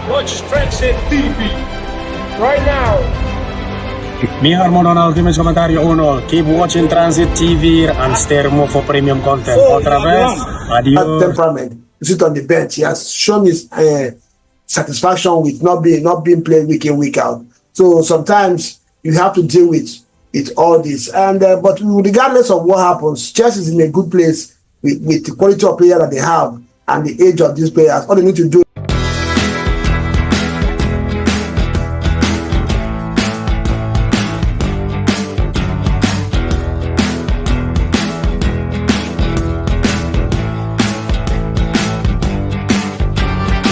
Watch Tranzeet TV right now. Mi Harmon ultimo commentario 1. Keep watching Tranzeet TV and stay more for premium content. Otra vez, adios. Temperament. You sit on the bench. He has shown his satisfaction with not being played week in, week out. So sometimes you have to deal with all this. And but regardless of what happens, Chelsea is in a good place with the quality of player that they have and the age of these players. All they need to do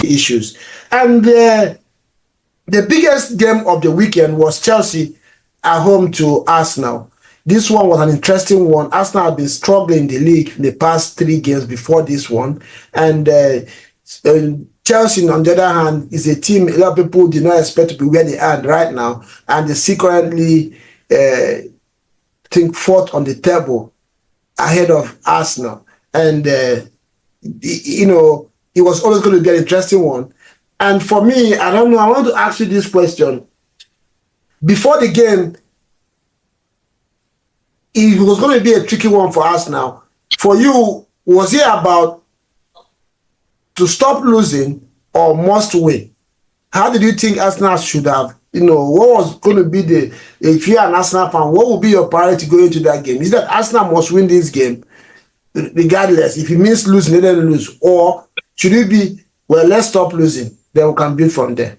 issues. And the biggest game of the weekend was Chelsea at home to Arsenal. This one was an interesting one. Arsenal have been struggling in the league in the past 3 games before this one. And Chelsea, on the other hand, is a team a lot of people did not expect to be where they are right now. And they currently think 4th on the table ahead of Arsenal. And, you know, it was always going to be an interesting one. And for me, I don't know, I want to ask you this question. Before the game, it was going to be a tricky one for us now. For you, was it about to stop losing or must win? How did you think Arsenal should have, you know, what was going to be if you're an Arsenal fan, what would be your priority going into that game? Is that Arsenal must win this game, regardless? If it means losing, let them lose. Or should it be, well, let's stop losing, then we can build from there?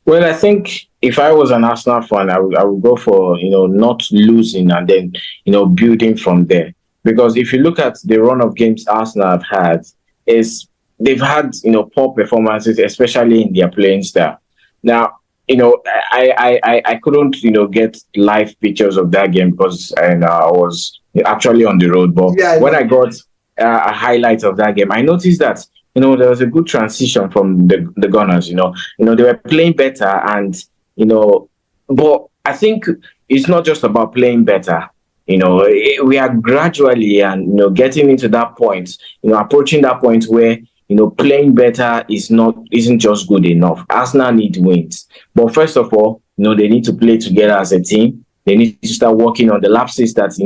Well, I think if I was an Arsenal fan, I would go for, you know, not losing and then, you know, building from there. Because if you look at the run of games Arsenal have had, they've had, you know, poor performances, especially in their playing style. Now, you know, I couldn't, you know, get live pictures of that game because I was actually on the road. But yeah, when I got a highlight of that game, I noticed that, you know, there was a good transition from the Gunners. You know, they were playing better, and you know, but I think it's not just about playing better. You know, we are gradually and, you know, getting into that point, you know, approaching that point where, you know, playing better isn't just good enough. Arsenal need wins, but first of all, you know, they need to play together as a team. They need to start working on the lapses that, you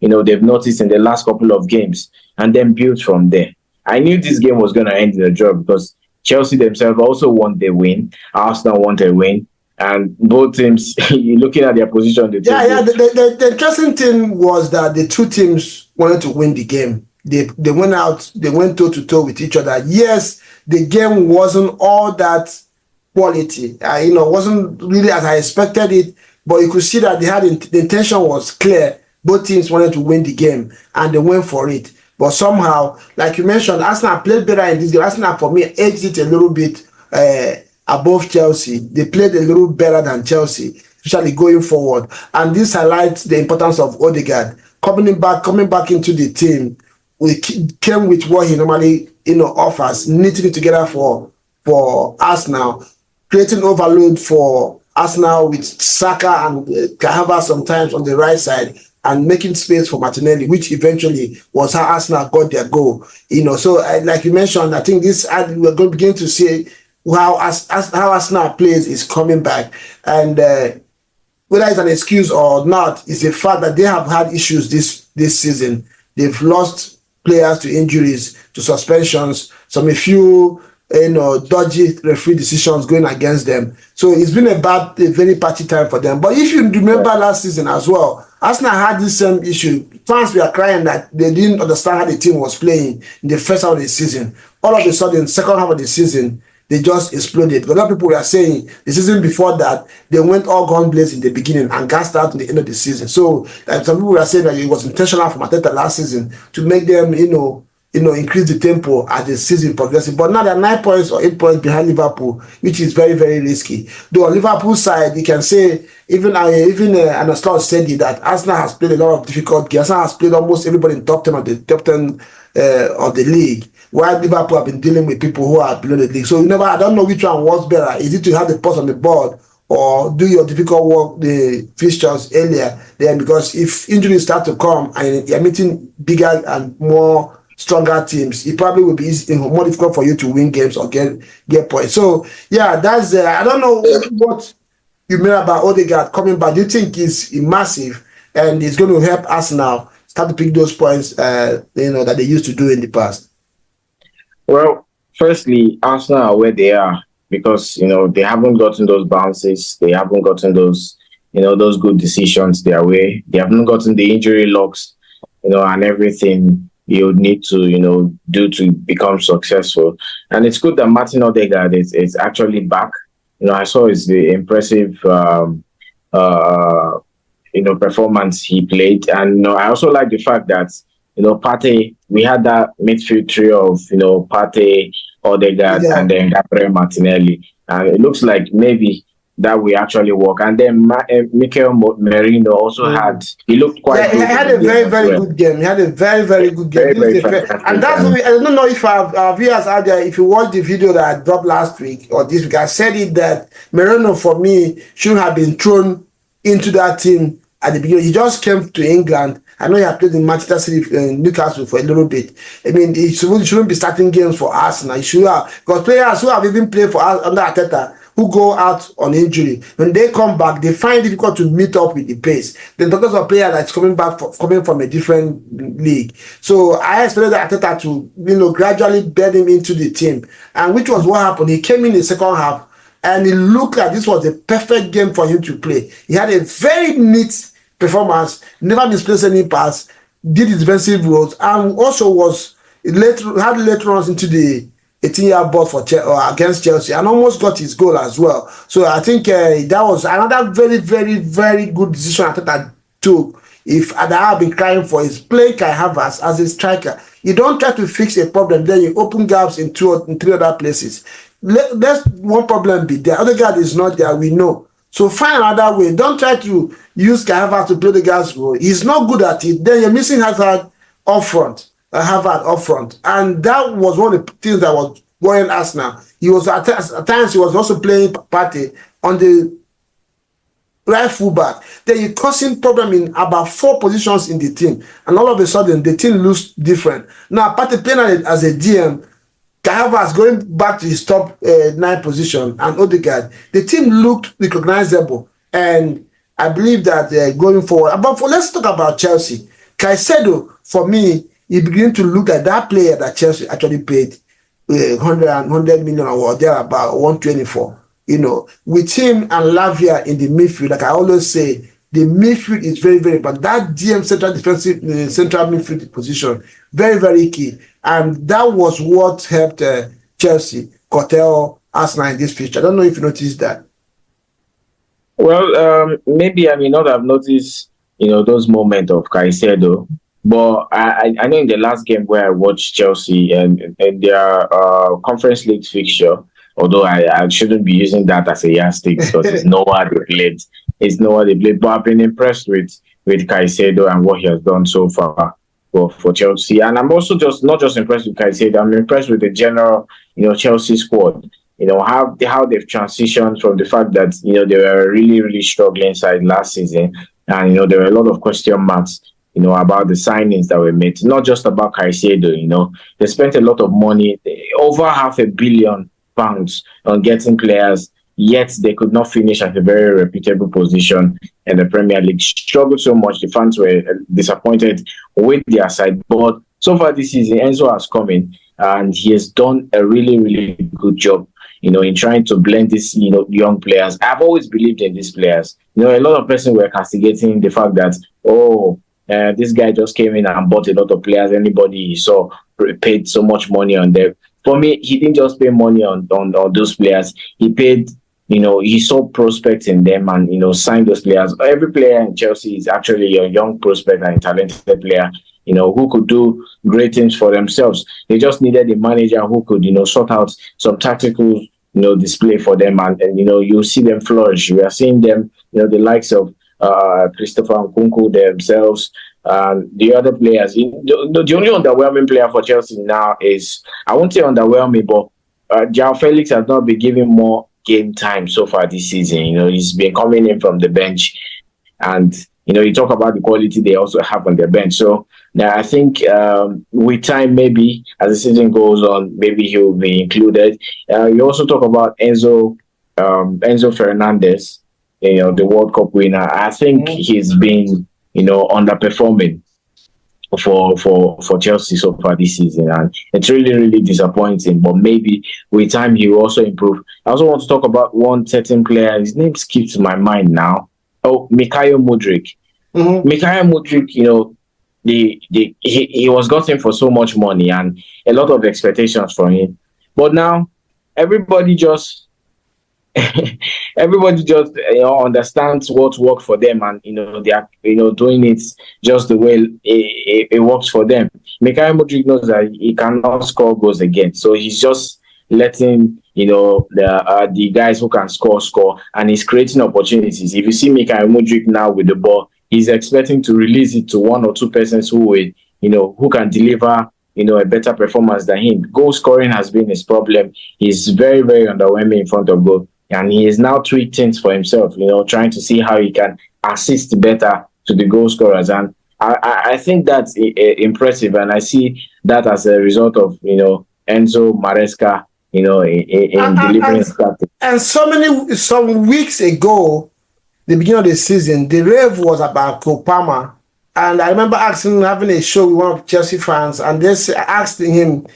know, they've noticed in the last couple of games, and then build from there. I knew this game was going to end in a draw because Chelsea themselves also want the win. Arsenal want a win. And both teams, looking at their position, the interesting thing was that the two teams wanted to win the game. They went out, they went toe to toe with each other. Yes, the game wasn't all that quality. You know, wasn't really as I expected it, but you could see that the intention was clear. Both teams wanted to win the game, and they went for it. But somehow, like you mentioned, Arsenal played better in this game. Arsenal, for me, edged it a little bit above Chelsea. They played a little better than Chelsea, especially going forward. And this highlights the importance of Odegaard coming back into the team. We came with what he normally, you know, offers, knitting it together for Arsenal, creating overload for Arsenal with Saka and Kahava sometimes on the right side, and making space for Martinelli, which eventually was how Arsenal got their goal. You know, so like you mentioned, I think we're going to begin to see how Arsenal plays is coming back. And whether it's an excuse or not, is the fact that they have had issues this season. They've lost players to injuries, to suspensions, a few, you know, dodgy referee decisions going against them. So it's been a very patchy time for them. But if you remember last season as well, Arsenal had this same issue. Fans were crying that they didn't understand how the team was playing in the first half of the season. All of a sudden, second half of the season, they just exploded. A lot of people were saying the season before that, they went all gun blaze in the beginning and gassed out in the end of the season. So some people were saying that it was intentional from Arteta last season to make them, you know, increase the tempo as the season progresses. But now they're 9 points or 8 points behind Liverpool, which is very, very risky. Though on Liverpool side, you can say, even Anastas said that Arsenal has played a lot of difficult games. Arsenal has played almost everybody in top 10 of the league, while Liverpool have been dealing with people who are below the league. So I don't know which one was better. Is it to have the post on the board or do your difficult work, the fixtures earlier then? Because if injuries start to come and you're meeting bigger and more stronger teams, it probably will be more difficult for you to win games or get points. So yeah, that's I don't know what you mean about Odegaard coming back. Do you think is massive and it's going to help us now start to pick those points that they used to do in the past? Well, firstly, Arsenal are where they are because they haven't gotten those bounces, they haven't gotten those those good decisions their way, they haven't gotten the injury logs, and everything you need to do to become successful. And it's good that Martin Odegaard is actually back. I saw his impressive performance he played, and I also like the fact that Partey, we had that midfield trio of Partey, Odegaard, and then Gabriel Martinelli, and it looks like maybe that will actually work. And then Mikel Merino also he looked quite good. He had a very good game. He had a very good game. And that's I don't know if our viewers out there, if you watch the video that I dropped last week or this week, I said it that Merino for me shouldn't have been thrown into that team at the beginning. He just came to England. I know he had played in Manchester City and Newcastle for a little bit. I mean, he shouldn't be starting games for Arsenal. He should have, because players who have even played for us under Arteta, who go out on injury, when they come back, they find it difficult to meet up with the pace. Then because of a player that's coming from a different league. So I expected Arteta to gradually bed him into the team, and which was what happened. He came in the second half, and it looked like this was a perfect game for him to play. He had a very neat performance, never misplaced any pass, did his defensive roles, and also had late runs into the 18-year ball against Chelsea, and almost got his goal as well. So I think that was another very good decision Arteta took. If I have been crying for is playing Kai Havertz as a striker. You don't try to fix a problem, then you open gaps in three other places. Let one problem be there. Odegaard is not there, we know. So find another way. Don't try to use Kai Havertz to play the guy's role. He's not good at it. Then you're missing Hazard up front. And that was one of the things that was worrying us now. He was at times he was also playing Partey on the right fullback. Then you causing problem in about 4 positions in the team, and all of a sudden the team looks different. Now Partey playing as a DM, Kai Havertz going back to his top 9 position, and Odegaard, the team looked recognizable, and I believe that going forward. But let's talk about Chelsea. Caicedo, for me, he began to look at that player that Chelsea actually paid 100 million or there about 124. With him and Lavia in the midfield, like I always say, the midfield is very important. That DM central midfield position, very key. And that was what helped Chelsea curtail Arsenal in this fixture. I don't know if you noticed that. Well, maybe I may not have noticed, those moments of Caicedo. But I know in the last game where I watched Chelsea and their Conference League fixture, although I shouldn't be using that as a yardstick because it's nowhere they played. But I've been impressed with Caicedo and what he has done so far for Chelsea. And I'm also not just impressed with Caicedo, I'm impressed with the general, Chelsea squad. How they've transitioned from the fact that, they were really struggling side last season. And, there were a lot of question marks about the signings that were made, not just about Caicedo. They spent a lot of money, over £500 million on getting players, yet they could not finish at a very reputable position in the Premier League. Struggled so much, the fans were disappointed with their side. But so far this season, Enzo has come in and he has done a really good job, in trying to blend these, young players. I've always believed in these players. A lot of persons were castigating the fact that, this guy just came in and bought a lot of players. Anybody he saw paid so much money on them. For me, he didn't just pay money on those players. He paid, he saw prospects in them and, signed those players. Every player in Chelsea is actually a young prospect and a talented player, who could do great things for themselves. They just needed a manager who could, sort out some tactical, display for them. And you see them flourish. We are seeing them, the likes of Christopher Nkunku themselves, the other players. The only underwhelming player for Chelsea now is, I won't say underwhelming, but João Felix has not been given more game time so far this season. He's been coming in from the bench, and you talk about the quality they also have on their bench. So Now, I think with time, maybe as the season goes on, maybe he will be included. You also talk about Enzo Fernandez, the World Cup winner. I think he's been, underperforming for Chelsea so far this season, and it's really really disappointing. But maybe with time he will also improve. I also want to talk about one certain player. His name skips my mind now. Oh, Mikhail Mudryk. Mikhail Mudryk, he was gotten for so much money and a lot of expectations from him, but now everybody just everybody just understands what worked for them, and they are doing it just the way it works for them. Mikhail Mudryk knows that he cannot score goals again, so he's just letting the guys who can score, and he's creating opportunities. If you see Mikhail Mudryk now with the ball, he's expecting to release it to one or two persons who can deliver a better performance than him. Goal scoring has been his problem. He's very very underwhelming in front of goal. And he is now tweaked things for himself, trying to see how he can assist better to the goal scorers. And I think that's impressive. And I see that as a result of, Enzo Maresca, in delivering strategy. And some weeks ago, the beginning of the season, the rave was about Kopama. And I remember having a show with one of Chelsea fans, and they asked him,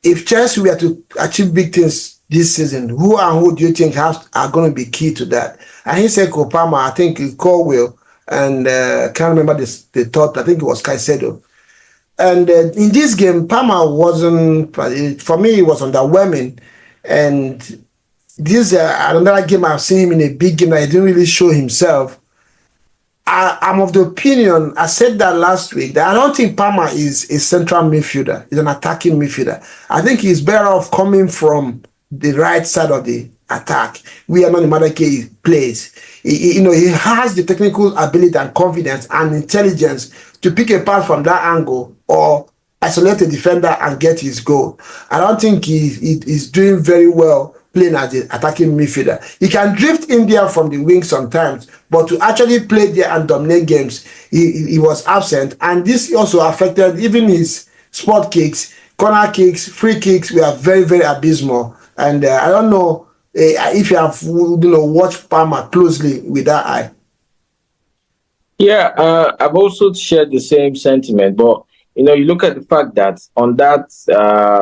if Chelsea were to achieve big things this season, who do you think are going to be key to that? And he said Kopama, I think Colwell, and I can't remember the third, I think it was Caicedo. And in this game, Palmer wasn't, for me, it was underwhelming. And this another game I've seen him in a big game that he didn't really show himself. I'm of the opinion, I said that last week, that I don't think Palmer is a central midfielder. He's an attacking midfielder. I think he's better off coming from the right side of the attack, where Madueke plays. He has the technical ability and confidence and intelligence to pick a pass from that angle or isolate a defender and get his goal. I don't think he's doing very well playing as an attacking midfielder. He can drift in there from the wing sometimes, but to actually play there and dominate games, he was absent. And this also affected even his spot kicks, corner kicks, free kicks were very, very abysmal. And I don't know if you have watched Palmer closely with that eye. Yeah, I've also shared the same sentiment, but you look at the fact that on that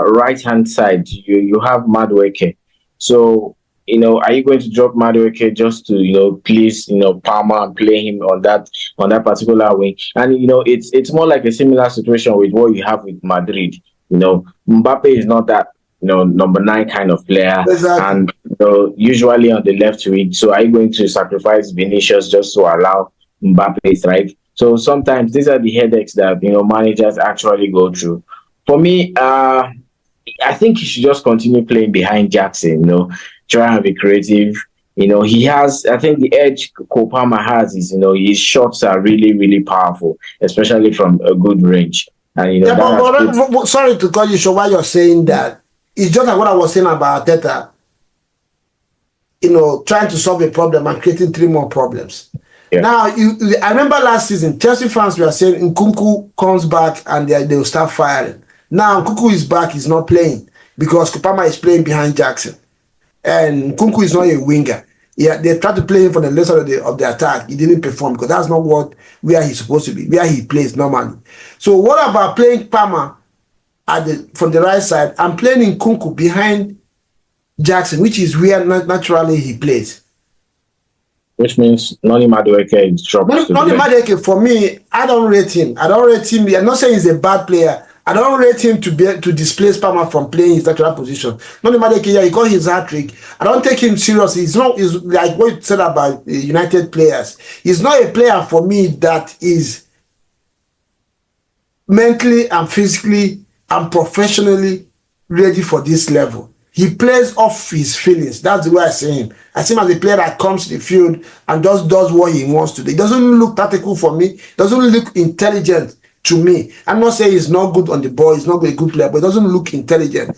right hand side you have Madueke. So are you going to drop Madueke just to please Palmer and play him on that particular wing? And it's more like a similar situation with what you have with Madrid. Mbappe is not that number 9 kind of player, exactly. And usually on the left wing. So are you going to sacrifice Vinicius just to allow Mbappe, right? So sometimes these are the headaches that managers actually go through. For me, I think he should just continue playing behind Jackson. Try and be creative. He has. I think the edge Kopama has is his shots are really really powerful, especially from a good range. And but sorry to cut you short while you're saying that. It's just like what I was saying about Arteta, trying to solve a problem and creating 3 more problems. Yeah. Now, I remember last season, Chelsea fans were saying Nkunku comes back and they will start firing. Now, Nkunku is back, he's not playing because Kopama is playing behind Jackson. And Nkunku is not a winger. Yeah, they tried to play him from the left side of the attack. He didn't perform because that's not where he's supposed to be, where he plays normally. So what about playing Palmer from the right side and playing Nkunku behind Jackson, which is where naturally he plays? Which means Noni Madueke is dropped. Noni Madueke, for me, I don't rate him. I'm not saying he's a bad player. I don't rate him to displace Palmer from playing his natural position. Noni Madueke, yeah, he got his hat-trick. I don't take him seriously. He's like what you said about United players. He's not a player for me that is mentally and physically and professionally ready for this level. He plays off his feelings. That's the way I see him. I see him as a player that comes to the field and just does what he wants to do. He doesn't look tactical for me. Doesn't look intelligent to me. I'm not saying he's not good on the ball. He's not a good player, but he doesn't look intelligent.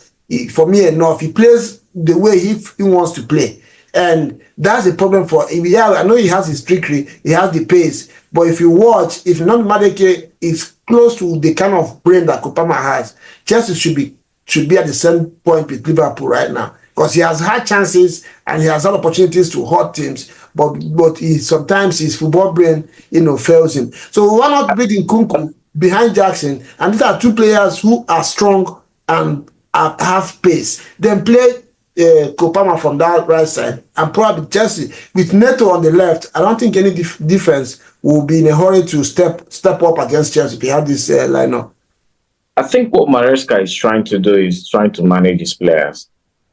For me enough. He plays the way he wants to play. And that's the problem for him. Yeah, I know he has his trickery, he has the pace, but if you watch, if not Madeke is close to the kind of brain that Kopama has, Chelsea should be at the same point with Liverpool right now, because he has had chances and he has had opportunities to hurt teams, but sometimes his football brain, fails him. So why not bring Nkunku behind Jackson? And these are two players who are strong and have pace. Then play Kopama from that right side, and probably Chelsea with Neto on the left. I don't think any defense will be in a hurry to step up against Chelsea if you have this lineup. I think what Maresca is trying to do is trying to manage his players.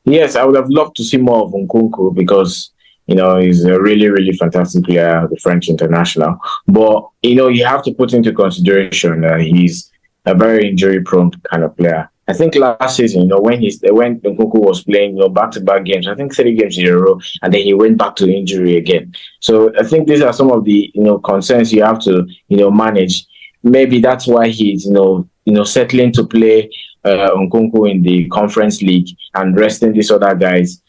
Yes, I would have loved to see more of Nkunku because, he's a really, really fantastic player, the French international. But, you have to put into consideration he's a very injury-prone kind of player. I think last season, when Nkunku was playing, back-to-back games, I think 3 games in a row, and then he went back to injury again. So I think these are some of the, concerns you have to, manage. Maybe that's why he's, settling to play Nkunku in the Conference League and resting these other guys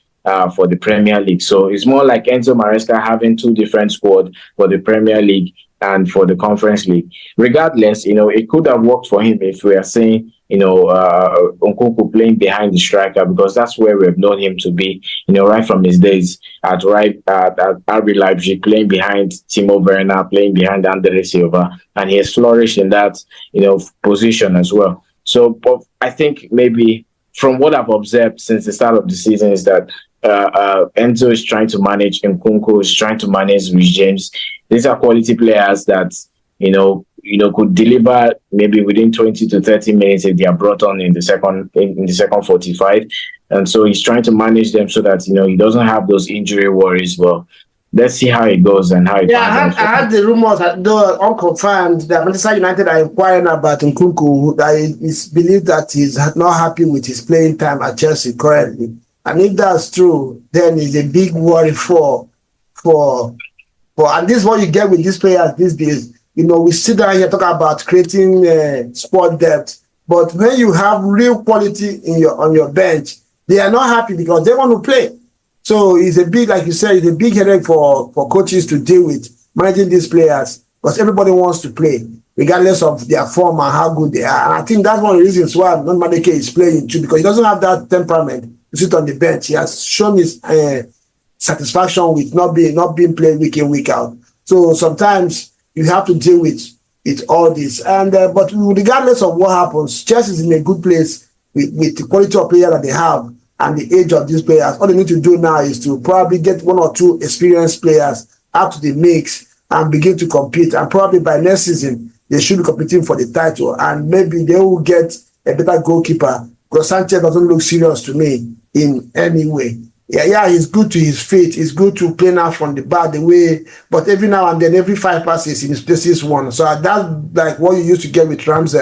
for the Premier League. So it's more like Enzo Maresca having 2 different squads for the Premier League and for the Conference League. Regardless, it could have worked for him if we are saying, Nkunku playing behind the striker, because that's where we've known him to be, right from his days at RB Leipzig, playing behind Timo Werner, playing behind Andre Silva, and he has flourished in that, position as well. So, but I think maybe from what I've observed since the start of the season is that Enzo is trying to manage Nkunku, is trying to manage Rhys James. These are quality players that, could deliver maybe within 20 to 30 minutes if they are brought on in the second 45. And so he's trying to manage them so that, he doesn't have those injury worries. Well, let's see how it goes and how it I had the rumors, though unconfirmed, that Manchester United are inquiring about Nkunku, that it's believed that he's not happy with his playing time at Chelsea currently. And if that's true, then it's a big worry for and this is what you get with these players these days. We sit down here talking about creating squad depth, but when you have real quality on your bench, they are not happy because they want to play. So it's a big, like you said, it's a big headache for coaches to deal with managing these players, because everybody wants to play, regardless of their form and how good they are. And I think that's one of the reasons why Madeke is playing too, because he doesn't have that temperament to sit on the bench. He has shown his satisfaction with not being played week in, week out. So sometimes you have to deal with all this. And but regardless of what happens, Chelsea is in a good place with the quality of player that they have and the age of these players. All they need to do now is to probably get 1 or 2 experienced players out to the mix and begin to compete. And probably by next season, they should be competing for the title. And maybe they will get a better goalkeeper, because Sanchez doesn't look serious to me in any way. Yeah, he's good to his feet. He's good to play now from the back, the way. But every now and then, every 5 passes, he misplaces one. So that's like what you used to get with Ramsey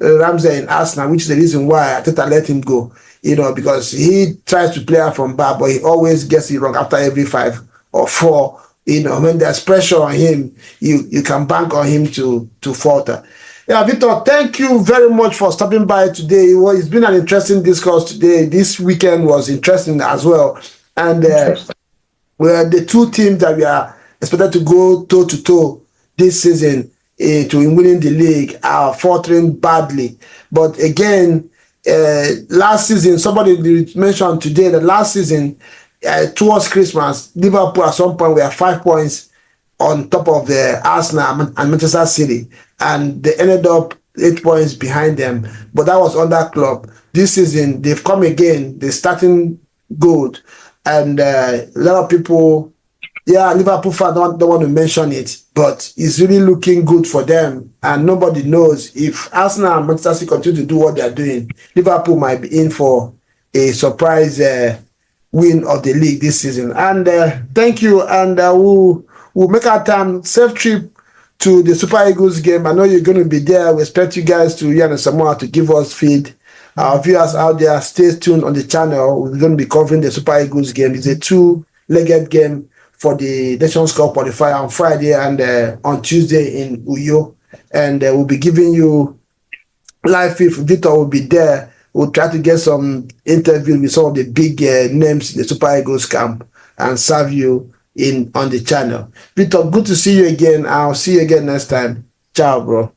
in Arsenal, which is the reason why I think I let him go. Because he tries to play out from back, but he always gets it wrong after every 5 or 4. When there's pressure on him, you can bank on him to falter. Yeah, Victor, thank you very much for stopping by today. It's been an interesting discourse today. This weekend was interesting as well. And we're the 2 teams that we are expected to go toe-to-toe this season to winning the league are faltering badly. But again, last season, somebody mentioned today that last season, towards Christmas, Liverpool at some point were 5 points on top of the Arsenal and Manchester City, and they ended up 8 points behind them. But that was under Klopp. This season, they've come again. They're starting good, and a lot of people, Liverpool fans don't want to mention it, but it's really looking good for them. And nobody knows if Arsenal and Manchester City continue to do what they're doing, Liverpool might be in for a surprise win of the league this season. And thank you, and we'll make our time safe trip to the Super Eagles game. I know you're going to be there. We expect you guys to Samoa to give us feed. Our viewers out there, stay tuned on the channel. We're going to be covering the Super Eagles game. It's a 2-legged game for the Nations Cup qualifier on Friday and on Tuesday in Uyo. And we'll be giving you live feed. Victor will be there. We'll try to get some interviews with some of the big names in the Super Eagles camp. and serve you on the channel. Victor, good to see you again. I'll see you again next time. Ciao, bro.